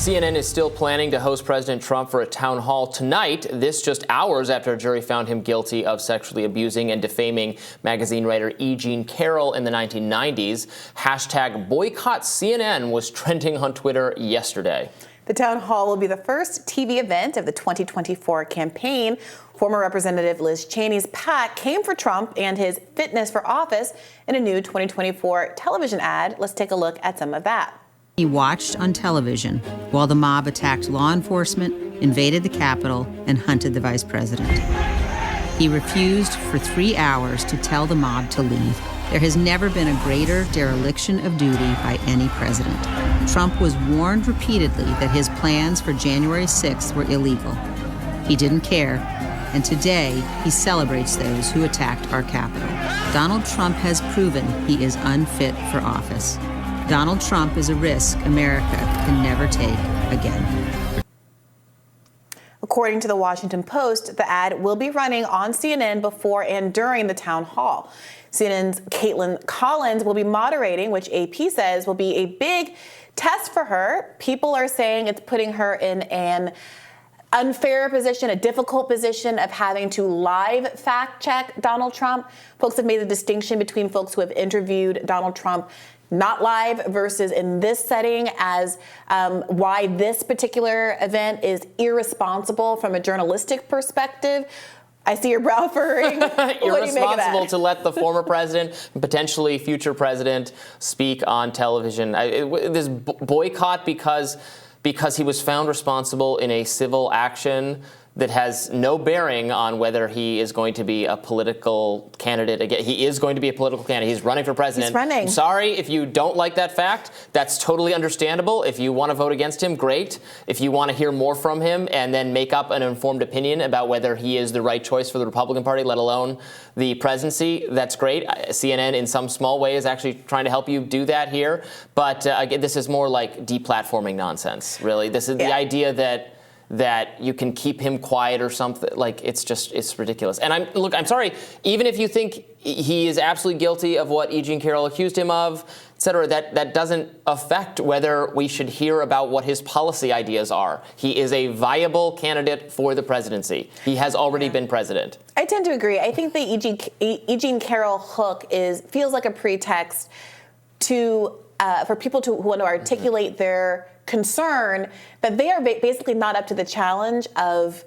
CNN is still planning to host President Trump for a town hall tonight. This just hours after a jury found him guilty of sexually abusing and defaming magazine writer E. Jean Carroll in the 1990s. Hashtag boycott CNN was trending on Twitter yesterday. The town hall will be the first TV event of the 2024 campaign. Former Representative Liz Cheney's PAC came for Trump and his fitness for office in a new 2024 television ad. Let's take a look at some of that. He watched on television while the mob attacked law enforcement, invaded the Capitol, and hunted the vice president. He refused for 3 hours to tell the mob to leave. There has never been a greater dereliction of duty by any president. Trump was warned repeatedly that his plans for January 6th were illegal. He didn't care, and today he celebrates those who attacked our Capitol. Donald Trump has proven he is unfit for office. Donald Trump is a risk America can never take again. According to the Washington Post, the ad will be running on CNN before and during the town hall. CNN's Caitlin Collins will be moderating, which AP says will be a big test for her. People are saying it's putting her in an unfair position, a difficult position of having to live fact check Donald Trump. Folks have made the distinction between folks who have interviewed Donald Trump not live versus in this setting as why this particular event is irresponsible from a journalistic perspective. I see your brow furrowing. Irresponsible to let the former president, potentially future president, speak on television. This boycott because he was found responsible in a civil action that has no bearing on whether he is going to be a political candidate. Again, he is going to be a political candidate. He's running for president. He's running. I'm sorry if you don't like that fact. That's totally understandable. If you want to vote against him, great. If you want to hear more from him and then make up an informed opinion about whether he is the right choice for the Republican Party, let alone the presidency, that's great. CNN in some small way is actually trying to help you do that here. But again, this is more like deplatforming nonsense, really. This is the idea that you can keep him quiet or something. Like, it's ridiculous. And I'm sorry, even if you think he is absolutely guilty of what E. Jean Carroll accused him of, et cetera, that doesn't affect whether we should hear about what his policy ideas are. He is a viable candidate for the presidency. He has already been president. I tend to agree. I think the E. Jean Carroll hook feels like a pretext to for people who want to articulate their concern that they are basically not up to the challenge of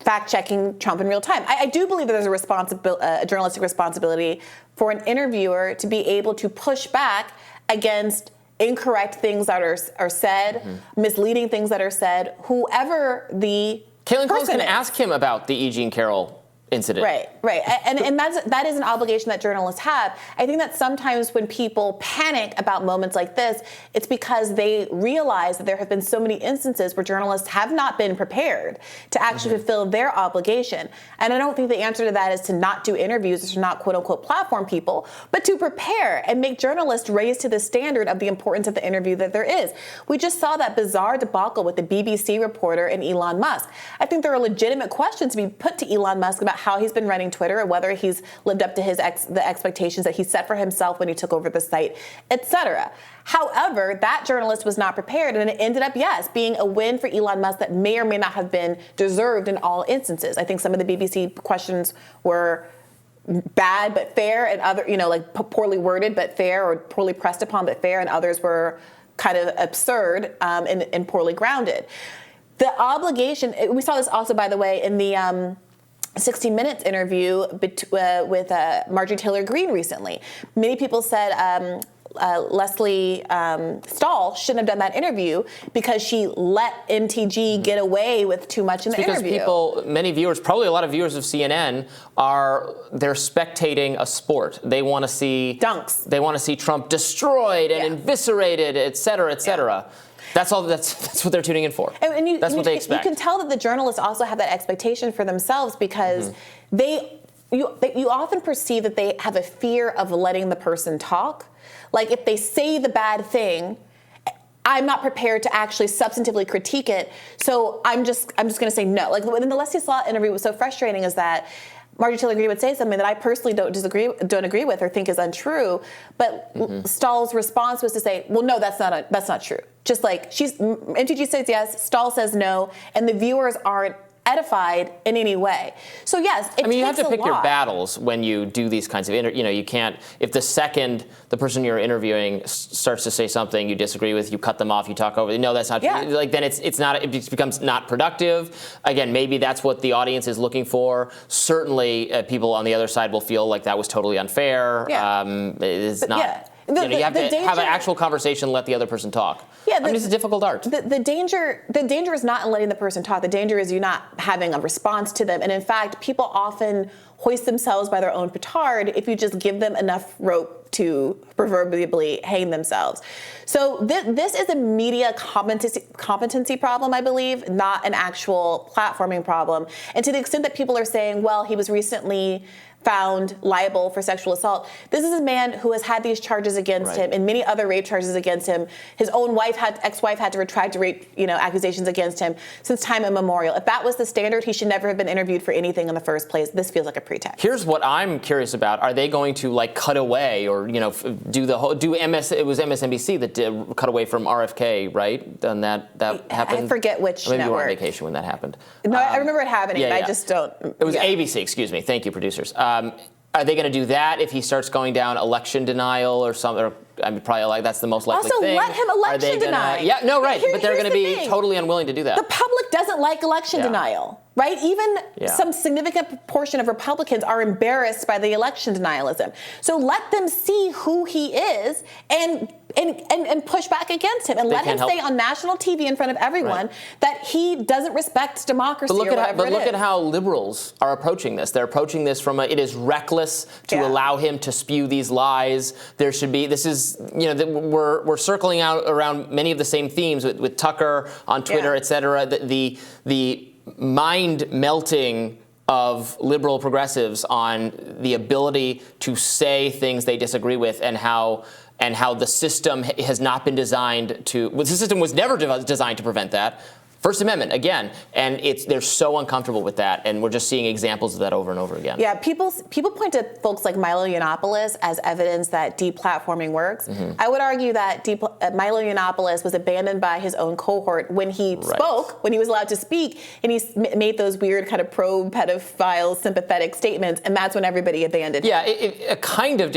fact-checking Trump in real time. I do believe that there's a journalistic responsibility for an interviewer to be able to push back against incorrect things that are said, misleading things that are said, whoever the Caitlin Collins person can is. ask him about the E. Jean Carroll incident. Right. And that is an obligation that journalists have. I think that sometimes when people panic about moments like this, it's because they realize that there have been so many instances where journalists have not been prepared to actually fulfill their obligation. And I don't think the answer to that is to not do interviews or to not quote unquote platform people, but to prepare and make journalists raise to the standard of the importance of the interview that there is. We just saw that bizarre debacle with the BBC reporter and Elon Musk. I think there are legitimate questions to be put to Elon Musk about how he's been running Twitter and whether he's lived up to the expectations that he set for himself when he took over the site, etc. However, that journalist was not prepared, and it ended up, being a win for Elon Musk that may or may not have been deserved in all instances. I think some of the BBC questions were bad but fair, and other, poorly worded but fair, or poorly pressed upon but fair, and others were kind of absurd and poorly grounded. The obligation, we saw this also, by the way, in the 60 Minutes interview with Marjorie Taylor Greene recently. Many people said Leslie Stahl shouldn't have done that interview because she let MTG get away with too much in the interview. Because many viewers, probably a lot of viewers of CNN, they're spectating a sport. They want to see dunks. They want to see Trump destroyed and eviscerated, et cetera, et cetera. That's all. That's what they're tuning in for. That's what they expect. You can tell that the journalists also have that expectation for themselves because you often perceive that they have a fear of letting the person talk. Like, if they say the bad thing, I'm not prepared to actually substantively critique it. So I'm just going to say no. Like, in the Leslie Stahl interview, what was so frustrating is that Marjorie Taylor Greene would say something that I personally don't agree with or think is untrue, but Stahl's response was to say, well, no, that's not true. Just like MTG says yes, Stahl says no, and the viewers aren't edified in any way. So yes, it takes you have to pick a lot. your battles when you do these kinds of you can't, if the second the person you're interviewing starts to say something you disagree with, you cut them off, you talk over, no, that's not true. Like then it becomes not productive. Again, maybe that's what the audience is looking for. Certainly people on the other side will feel like that was totally unfair. It's not. Yeah. You have to have an actual conversation, let the other person talk. Yeah, it's a difficult art. The danger is not in letting the person talk. The danger is you not having a response to them. And in fact, people often hoist themselves by their own petard if you just give them enough rope to proverbially hang themselves. So this is a media competency problem, I believe, not an actual platforming problem. And to the extent that people are saying, well, he was recently found liable for sexual assault. This is a man who has had these charges against him and many other rape charges against him. His own ex-wife had to retract rape, accusations against him since time immemorial. If that was the standard, he should never have been interviewed for anything in the first place. This feels like a pretext. Here's what I'm curious about: are they going to cut away or do the whole It was MSNBC that did cut away from RFK, right? And that happened. I forget which maybe network. you were on vacation when that happened. No, I remember it happening. Yeah. I just don't. It was ABC. Excuse me. Thank you, producers. Are they going to do that if he starts going down election denial or something? Or, probably that's the most likely thing. Also, let him election deny. Yeah, no, right. But they're going to be totally unwilling to do that. The public doesn't like election denial, right? Even some significant portion of Republicans are embarrassed by the election denialism. So let them see who he is and push back against him and let him say on national TV in front of everyone that he doesn't respect democracy. But look at how liberals are approaching this. They're approaching this from it is reckless to allow him to spew these lies. We're circling out around many of the same themes with Tucker on Twitter, et cetera. The mind melting of liberal progressives on the ability to say things they disagree with and how the system has not been designed to. The system was never designed to prevent that. First Amendment, again, and they're so uncomfortable with that, and we're just seeing examples of that over and over again. Yeah, people point to folks like Milo Yiannopoulos as evidence that deplatforming works. I would argue that Milo Yiannopoulos was abandoned by his own cohort when he spoke, when he was allowed to speak, and he made those weird kind of pro-pedophile sympathetic statements, and that's when everybody abandoned him. Yeah, it kind of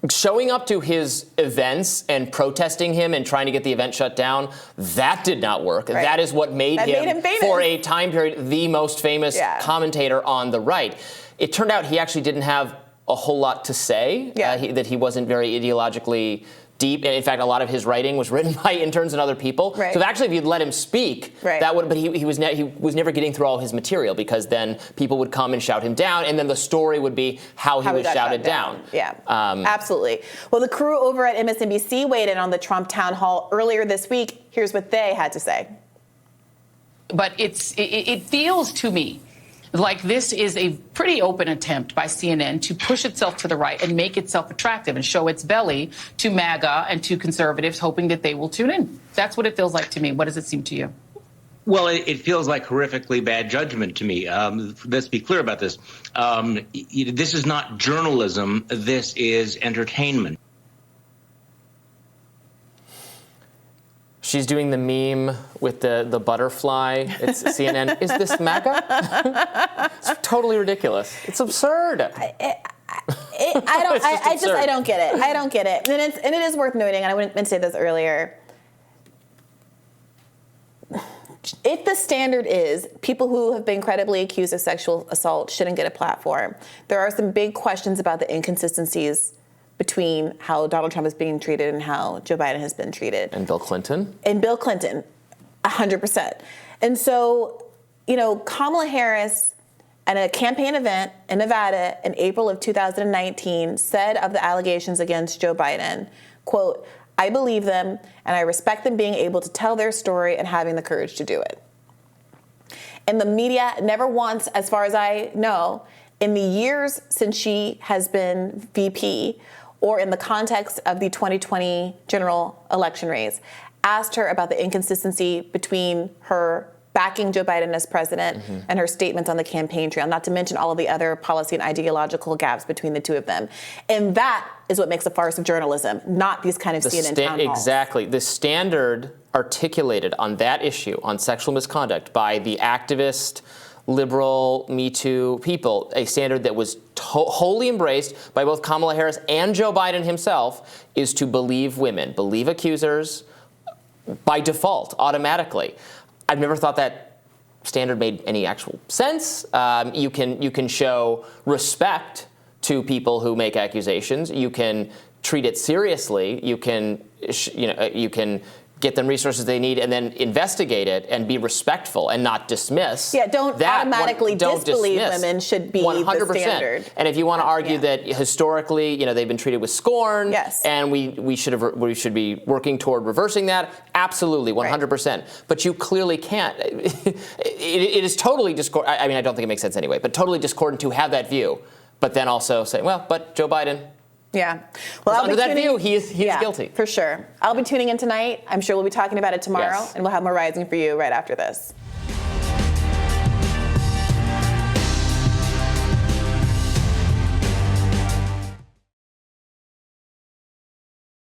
showing up to his events and protesting him and trying to get the event shut down, that did not work. That is what made him for a time period, the most famous commentator on the right. It turned out he actually didn't have a whole lot to say, that he wasn't very ideologically deep. And in fact, a lot of his writing was written by interns and other people. So actually, if you'd let him speak, that would. But he was never getting through all his material because then people would come and shout him down, and then the story would be how he was shouted down. Yeah, absolutely. Well, the crew over at MSNBC weighed in on the Trump town hall earlier this week. Here's what they had to say. But it feels to me like this is a pretty open attempt by CNN to push itself to the right and make itself attractive and show its belly to MAGA and to conservatives, hoping that they will tune in. That's what it feels like to me. What does it seem to you? Well, it feels like horrifically bad judgment to me. Let's be clear about this. This is not journalism. This is entertainment. She's doing the meme with the butterfly. It's CNN. Is this MAGA? It's totally ridiculous. It's absurd. I don't get it. I don't get it. And it is worth noting, and I meant to say this earlier. If the standard is people who have been credibly accused of sexual assault shouldn't get a platform, there are some big questions about the inconsistencies between how Donald Trump is being treated and how Joe Biden has been treated. And Bill Clinton. 100%. And so, Kamala Harris at a campaign event in Nevada in April of 2019 said of the allegations against Joe Biden, quote, "I believe them and I respect them being able to tell their story and having the courage to do it." And the media never once, as far as I know, in the years since she has been VP, or in the context of the 2020 general election race, asked her about the inconsistency between her backing Joe Biden as president and her statements on the campaign trail, not to mention all of the other policy and ideological gaps between the two of them. And that is what makes a farce of journalism, not these kind of CNN town halls. Exactly. The standard articulated on that issue, on sexual misconduct, by the activist, liberal, Me Too people, a standard that was wholly embraced by both Kamala Harris and Joe Biden himself, is to believe women, believe accusers by default, automatically. I've never thought that standard made any actual sense. You can show respect to people who make accusations. You can treat it seriously. You can get them resources they need and then investigate it and be respectful and not dismiss. Yeah, don't automatically disbelieve women should be 100%. The standard. And if you want to argue that historically, they've been treated with scorn, yes, and we should be working toward reversing that, absolutely, 100%. Right. But you clearly can't. It is totally discordant. I mean, I don't think it makes sense anyway, but totally discordant to have that view, but then also say, well, but Joe Biden. Yeah. Well, under that view, he is guilty. For sure. I'll be tuning in tonight. I'm sure we'll be talking about it tomorrow, and we'll have more Rising for you right after this.